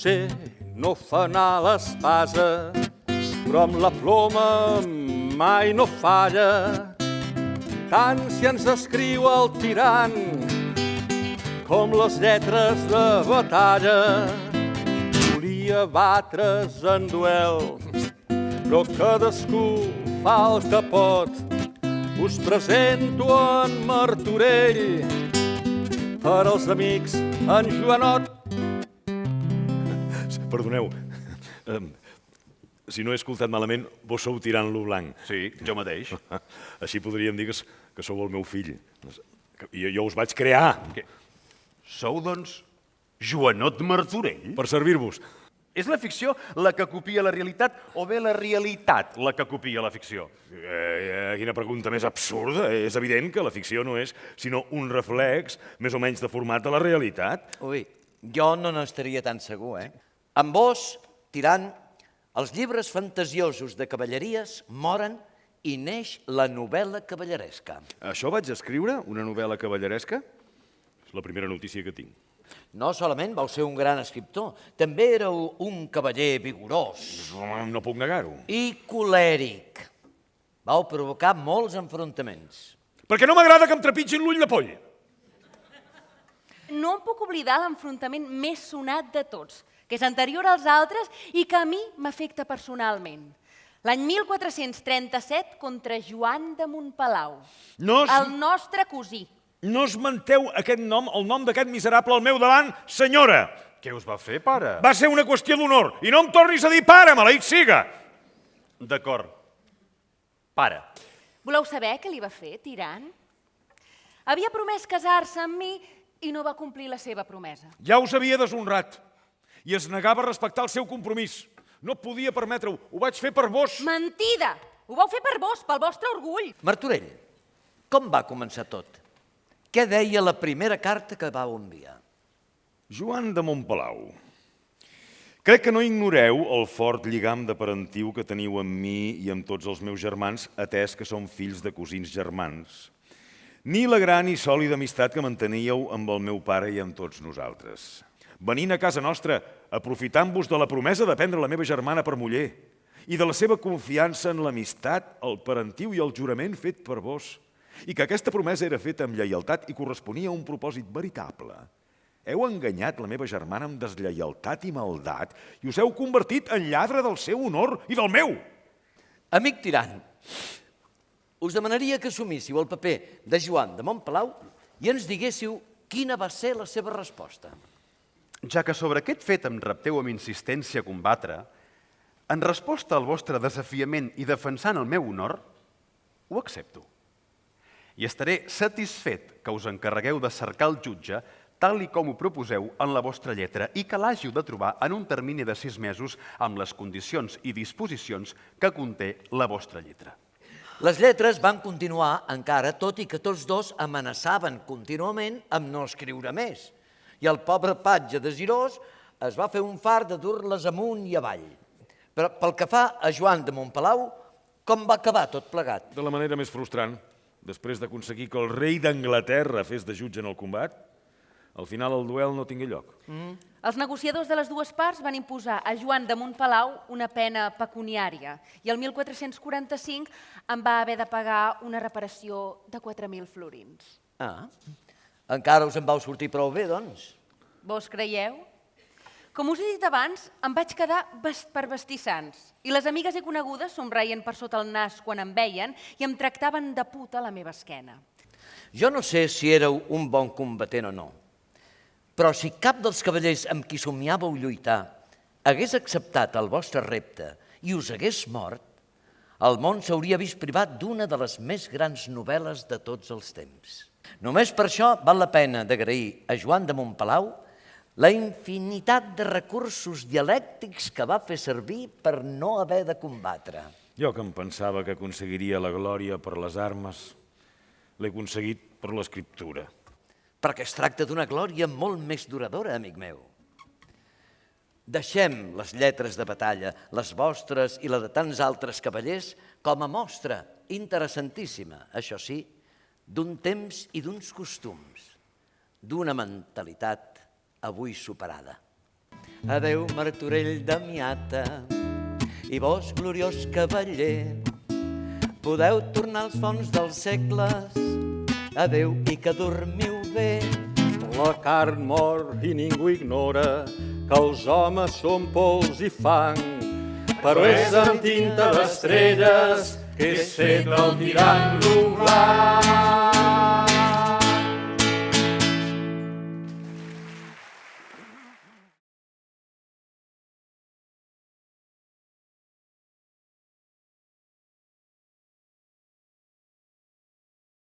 potser no fa anar l'espasa, però amb la ploma mai no falla. Tant si ens escriu el tirant com les lletres de batalla. Volia batre's en duel, però cadascú fa el que pot. Us presento en Martorell, per als amics en Joanot. Perdoneu, si no he escoltat malament, vos sou Tirant lo Blanc. Sí, jo mateix. Així podríem dir que sou el meu fill. Jo us vaig crear Sou, doncs, Joanot Martorell? per servir-vos. És la ficció la que copia la realitat o bé la realitat la que copia la ficció? Quina pregunta més absurda. És evident que la ficció no és sinó un reflex més o menys deformat de la realitat. Ui, jo no n'estaria tan segur, Amb vos, Tirant, els llibres fantasiosos de cavalleries moren i neix la novel·la cavalleresca. Això vaig escriure, una novel·la cavalleresca? És la primera notícia que tinc. No solament vau ser un gran escriptor, també éreu un cavaller vigorós No puc negar-ho. i colèric. Vau provocar molts enfrontaments. Perquè no m'agrada que em trepitgin l'ull de poll. No em puc oblidar l'enfrontament més sonat de tots, que és anterior als altres i que a mi m'afecta personalment. L'any 1437 contra Joan de Montpalau, el nostre cosí. No esmenteu aquest nom, el nom d'aquest miserable al meu davant, senyora. Què us va fer, pare? Va ser una qüestió d'honor. I no em tornis a dir pare, maleït siga. D'acord. Pare. Voleu saber què li va fer, Tirant? Havia promès casar-se amb mi i no va complir la seva promesa. Ja us havia deshonrat. I es negava a respectar el seu compromís. No podia permetre-ho. Ho vaig fer per vos. Mentida! Ho vau fer per vos, pel vostre orgull. Martorell, com va començar tot? Què deia la primera carta que vau enviar? Joan de Montpalau, crec que no ignoreu el fort lligam de parentiu que teniu amb mi i amb tots els meus germans, atès que som fills de cosins germans, ni la gran i sòlida amistat que manteníeu amb el meu pare i amb tots nosaltres. Venint a casa nostra, aprofitant-vos de la promesa de prendre la meva germana per muller i de la seva confiança en l'amistat, el parentiu i el jurament fet per vos, i que aquesta promesa era feta amb lleialtat i corresponia a un propòsit veritable. Heu enganyat la meva germana amb deslleialtat i maldat i us heu convertit en lladre del seu honor i del meu. Amic Tirant, us demanaria que assumíssiu el paper de Joan de Montpalau i ens diguéssiu quina va ser la seva resposta. Ja que sobre aquest fet em repteu amb insistència a combatre, en resposta al vostre desafiament i defensant el meu honor, ho accepto. I estaré satisfet que us encarregueu de cercar el jutge tal i com ho proposeu en la vostra lletra i que l'hàgiu de trobar en un termini de 6 mesos amb les condicions i disposicions que conté la vostra lletra. Les lletres van continuar encara, tot i que tots dos amenaçaven contínuament amb no escriure més. I el pobre patge desirós es va fer un fart de dur-les amunt i avall. Però pel que fa a Joan de Montpalau, com va acabar tot plegat? De la manera més frustrant, després d'aconseguir que el rei d'Anglaterra fes de jutge en el combat, al final el duel no tingué lloc. Els negociadors de les dues parts van imposar a Joan de Montpalau una pena pecuniària i el 1445 en va haver de pagar una reparació de 4.000 florins. Encara us en vau sortir prou bé, doncs. Vos creieu? Com us he dit abans, em vaig quedar per vestissants i les amigues i conegudes somreien per sota el nas quan em veien i em tractaven de puta a la meva esquena. Jo no sé si éreu un bon combatent o no, però si cap dels cavallers amb qui somiàveu lluitar hagués acceptat el vostre repte i us hagués mort, el món s'hauria vist privat d'una de les més grans novel·les de tots els temps. Només per això val la pena d'agrair a Joan de Montpalau la infinitat de recursos dialèctics que va fer servir per no haver de combatre. Jo que em pensava que aconseguiria la glòria per les armes, l'he aconseguit per l'escriptura. Perquè es tracta d'una glòria molt més duradora, amic meu. Deixem les lletres de batalla, les vostres i la de tants altres cavallers, com a mostra interessantíssima, això sí, d'un temps i d'uns costums, d'una mentalitat avui superada. Adeu, Martorell de Miata, i vos, gloriós cavaller, podeu tornar als fons dels segles. Adeu i que dormiu bé. La carn mor i ningú ignora que els homes són pols i fang, però és amb tinta d'estrelles que és fet el tirant-lo blanc.